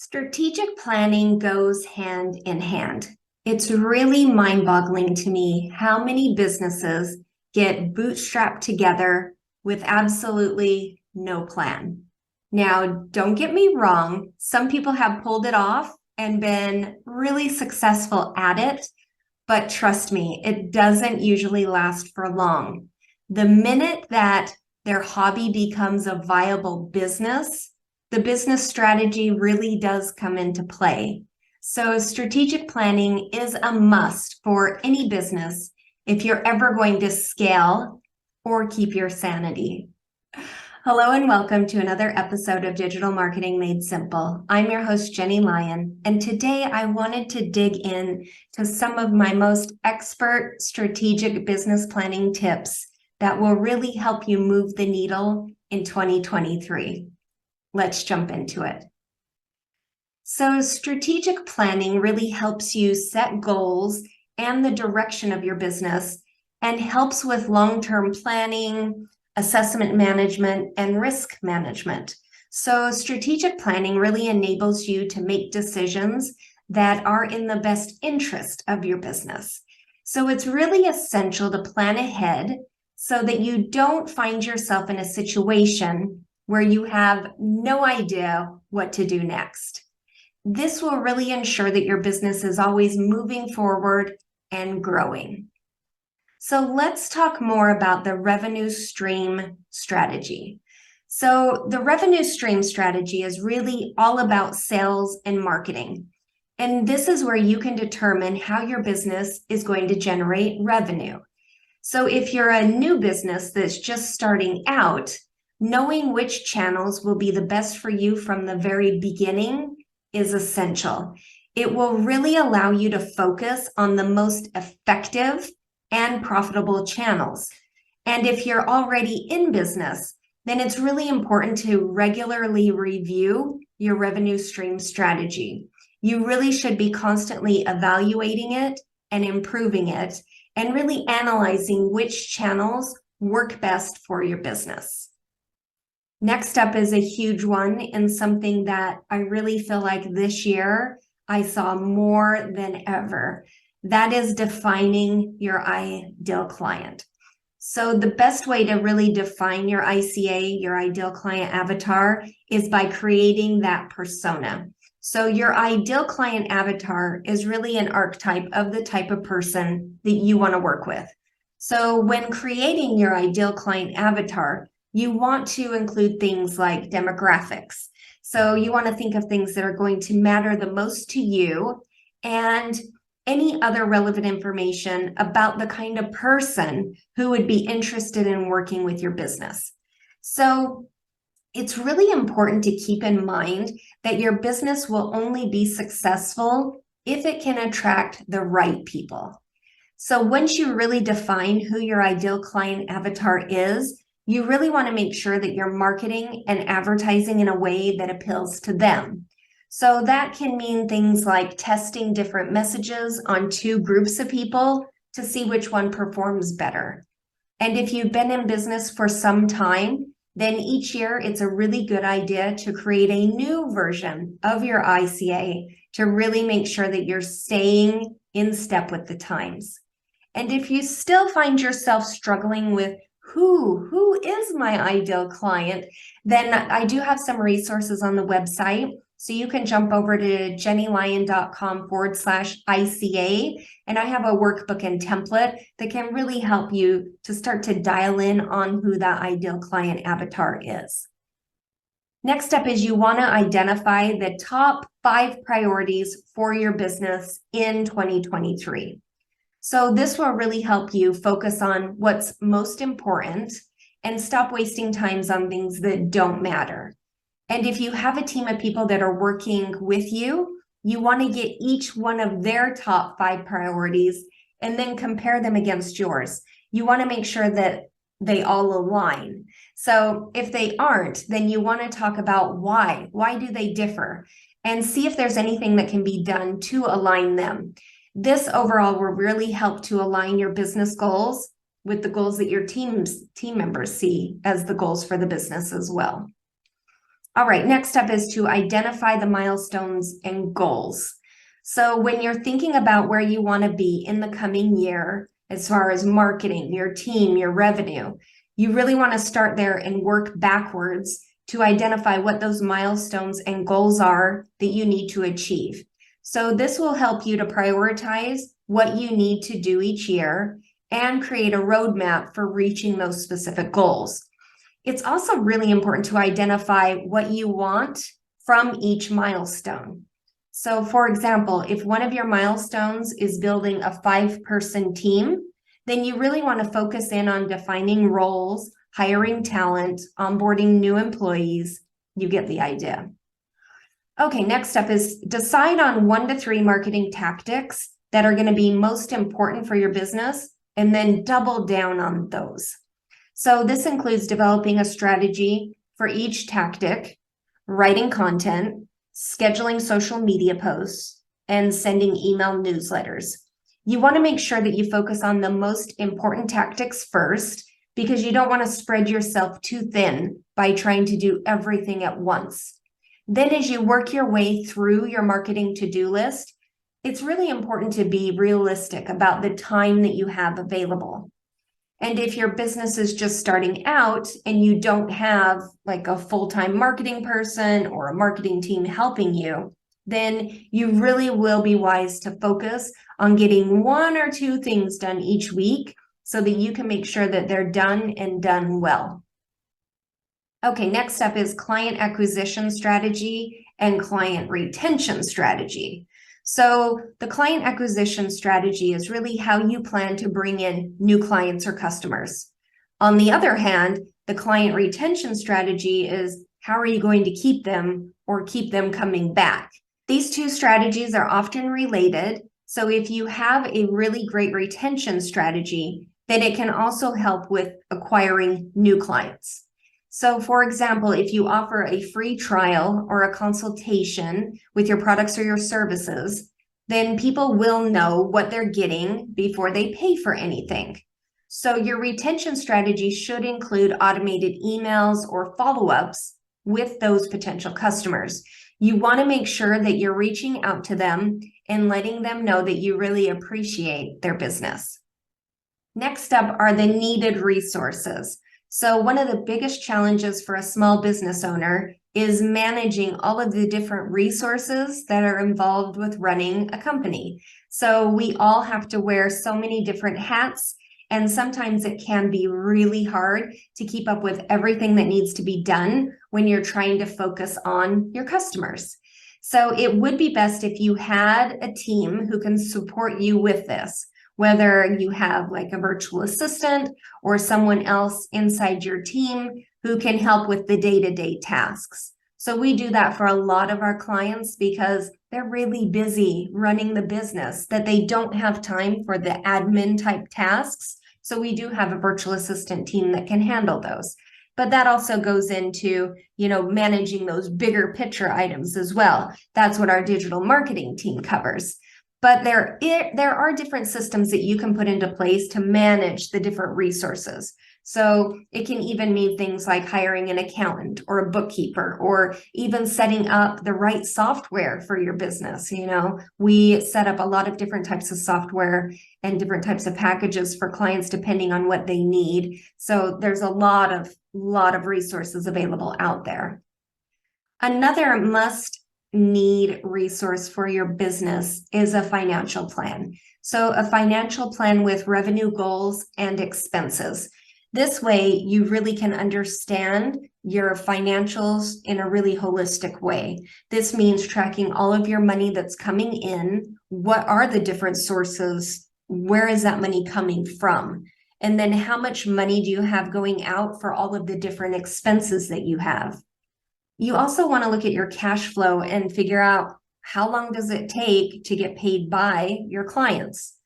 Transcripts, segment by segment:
Strategic planning goes hand in hand. It's really mind-boggling to me how many businesses get bootstrapped together with absolutely no plan. Now, don't get me wrong, some people have pulled it off and been really successful at it, but trust me, it doesn't usually last for long. The minute that their hobby becomes a viable business, the business strategy really does come into play. So strategic planning is a must for any business if you're ever going to scale or keep your sanity. Hello and welcome to another episode of Digital Marketing Made Simple. I'm your host, Jennie Lyon, and today I wanted to dig in to some of my most expert strategic business planning tips that will really help you move the needle in 2023. Let's jump into it. So strategic planning really helps you set goals and the direction of your business and helps with long-term planning, assessment management, and risk management. So strategic planning really enables you to make decisions that are in the best interest of your business. So it's really essential to plan ahead so that you don't find yourself in a situation where you have no idea what to do next. This will really ensure that your business is always moving forward and growing. So let's talk more about the revenue stream strategy. So the revenue stream strategy is really all about sales and marketing. And this is where you can determine how your business is going to generate revenue. So if you're a new business that's just starting out, knowing which channels will be the best for you from the very beginning is essential. It will really allow you to focus on the most effective and profitable channels. And if you're already in business, then it's really important to regularly review your revenue stream strategy. You really should be constantly evaluating it and improving it, and really analyzing which channels work best for your business. Next up is a huge one, and something that I really feel like this year I saw more than ever. That is defining your ideal client. So the best way to really define your ICA, your ideal client avatar, is by creating that persona. So your ideal client avatar is really an archetype of the type of person that you want to work with. So when creating your ideal client avatar, you want to include things like demographics. So you want to think of things that are going to matter the most to you and any other relevant information about the kind of person who would be interested in working with your business. So it's really important to keep in mind that your business will only be successful if it can attract the right people. So once you really define who your ideal client avatar is, you really want to make sure that you're marketing and advertising in a way that appeals to them. So that can mean things like testing different messages on two groups of people to see which one performs better. And if you've been in business for some time, then each year it's a really good idea to create a new version of your ICA to really make sure that you're staying in step with the times. And if you still find yourself struggling with who is my ideal client, then I do have some resources on the website. So you can jump over to jennielyon.com/ICA, and I have a workbook and template that can really help you to start to dial in on who that ideal client avatar is. Next up is you want to identify the top 5 priorities for your business in 2023. So this will really help you focus on what's most important and stop wasting times on things that don't matter. And if you have a team of people that are working with you, you want to get each one of their top 5 priorities and then compare them against yours. You want to make sure that they all align. So if they aren't, then you want to talk about why. Why do they differ? And see if there's anything that can be done to align them. This overall will really help to align your business goals with the goals that your team members see as the goals for the business as well. All right, next up is to identify the milestones and goals. So when you're thinking about where you want to be in the coming year, as far as marketing, your team, your revenue, you really want to start there and work backwards to identify what those milestones and goals are that you need to achieve. So this will help you to prioritize what you need to do each year and create a roadmap for reaching those specific goals. It's also really important to identify what you want from each milestone. So for example, if one of your milestones is building a 5-person team, then you really want to focus in on defining roles, hiring talent, onboarding new employees. You get the idea. Okay, next up is decide on 1 to 3 marketing tactics that are going to be most important for your business, and then double down on those. So this includes developing a strategy for each tactic, writing content, scheduling social media posts, and sending email newsletters. You want to make sure that you focus on the most important tactics first, because you don't want to spread yourself too thin by trying to do everything at once. Then as you work your way through your marketing to-do list, it's really important to be realistic about the time that you have available. And if your business is just starting out and you don't have like a full-time marketing person or a marketing team helping you, then you really will be wise to focus on getting 1 or 2 things done each week so that you can make sure that they're done and done well. Okay, next up is client acquisition strategy and client retention strategy. So the client acquisition strategy is really how you plan to bring in new clients or customers. On the other hand, the client retention strategy is how are you going to keep them or keep them coming back? These 2 strategies are often related. So if you have a really great retention strategy, then it can also help with acquiring new clients. So for example, if you offer a free trial or a consultation with your products or your services, then people will know what they're getting before they pay for anything. So your retention strategy should include automated emails or follow-ups with those potential customers. You want to make sure that you're reaching out to them and letting them know that you really appreciate their business. Next up are the needed resources. So one of the biggest challenges for a small business owner is managing all of the different resources that are involved with running a company. So we all have to wear so many different hats, and sometimes it can be really hard to keep up with everything that needs to be done when you're trying to focus on your customers. So it would be best if you had a team who can support you with this, whether you have like a virtual assistant or someone else inside your team who can help with the day-to-day tasks. So we do that for a lot of our clients because they're really busy running the business that they don't have time for the admin type tasks. So we do have a virtual assistant team that can handle those. But that also goes into, managing those bigger picture items as well. That's what our digital marketing team covers. But there are different systems that you can put into place to manage the different resources. So it can even mean things like hiring an accountant or a bookkeeper, or even setting up the right software for your business. We set up a lot of different types of software and different types of packages for clients depending on what they need. So there's a lot of resources available out there. Another must-need resource for your business is a financial plan. So a financial plan with revenue goals and expenses. This way, you really can understand your financials in a really holistic way. This means tracking all of your money that's coming in. What are the different sources? Where is that money coming from? And then how much money do you have going out for all of the different expenses that you have? You also want to look at your cash flow and figure out how long does it take to get paid by your clients.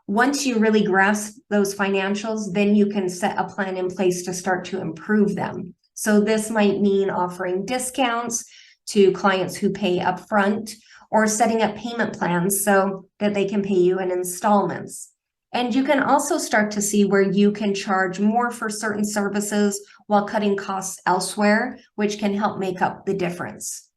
Once you really grasp those financials, then you can set a plan in place to start to improve them. So this might mean offering discounts to clients who pay upfront, or setting up payment plans so that they can pay you in installments. And you can also start to see where you can charge more for certain services while cutting costs elsewhere, which can help make up the difference.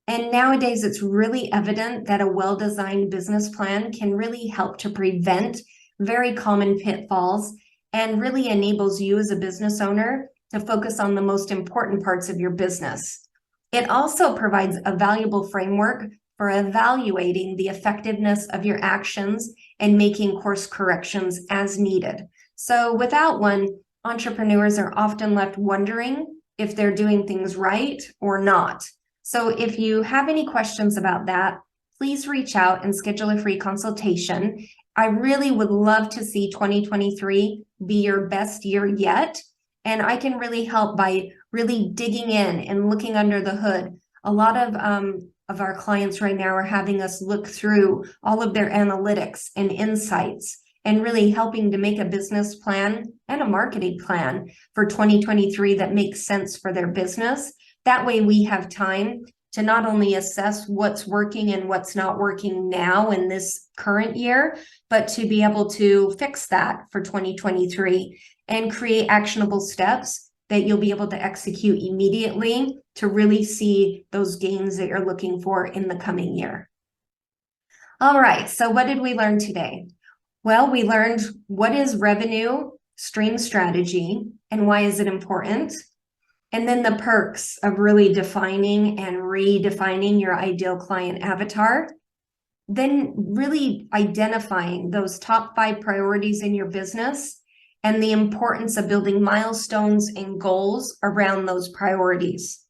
And nowadays, it's really evident that a well-designed business plan can really help to prevent very common pitfalls and really enables you as a business owner to focus on the most important parts of your business. It also provides a valuable framework for evaluating the effectiveness of your actions and making course corrections as needed. So without one, entrepreneurs are often left wondering if they're doing things right or not. So if you have any questions about that, please reach out and schedule a free consultation. I really would love to see 2023 be your best year yet. And I can really help by really digging in and looking under the hood. A lot of our clients right now are having us look through all of their analytics and insights and really helping to make a business plan and a marketing plan for 2023 that makes sense for their business. That way we have time to not only assess what's working and what's not working now in this current year, but to be able to fix that for 2023 and create actionable steps that you'll be able to execute immediately to really see those gains that you're looking for in the coming year. All right, so what did we learn today? Well, we learned what is revenue stream strategy and why is it important? And then the perks of really defining and redefining your ideal client avatar. Then really identifying those top 5 priorities in your business and the importance of building milestones and goals around those priorities.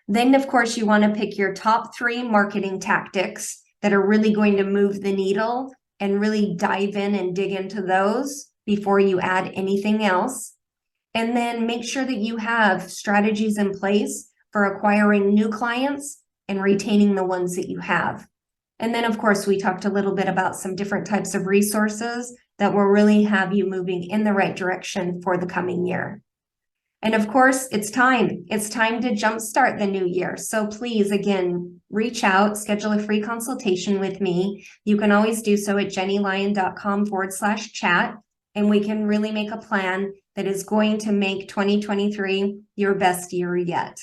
Then, of course, you want to pick your top 3 marketing tactics that are really going to move the needle and really dive in and dig into those before you add anything else. And then make sure that you have strategies in place for acquiring new clients and retaining the ones that you have. And then, of course, we talked a little bit about some different types of resources that will really have you moving in the right direction for the coming year. And of course, it's time. It's time to jumpstart the new year. So please, again, reach out, schedule a free consultation with me. You can always do so at jennylyon.com/chat, and we can really make a plan that is going to make 2023 your best year yet.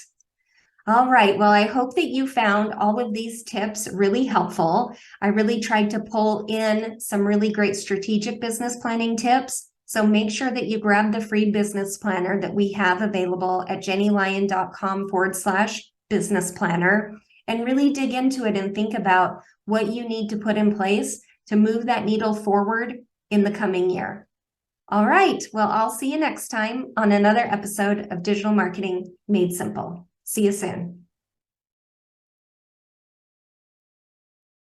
All right, well, I hope that you found all of these tips really helpful. I really tried to pull in some really great strategic business planning tips. So make sure that you grab the free business planner that we have available at jennylyon.com/business planner and really dig into it and think about what you need to put in place to move that needle forward in the coming year. All right, well, I'll see you next time on another episode of Digital Marketing Made Simple. See you soon.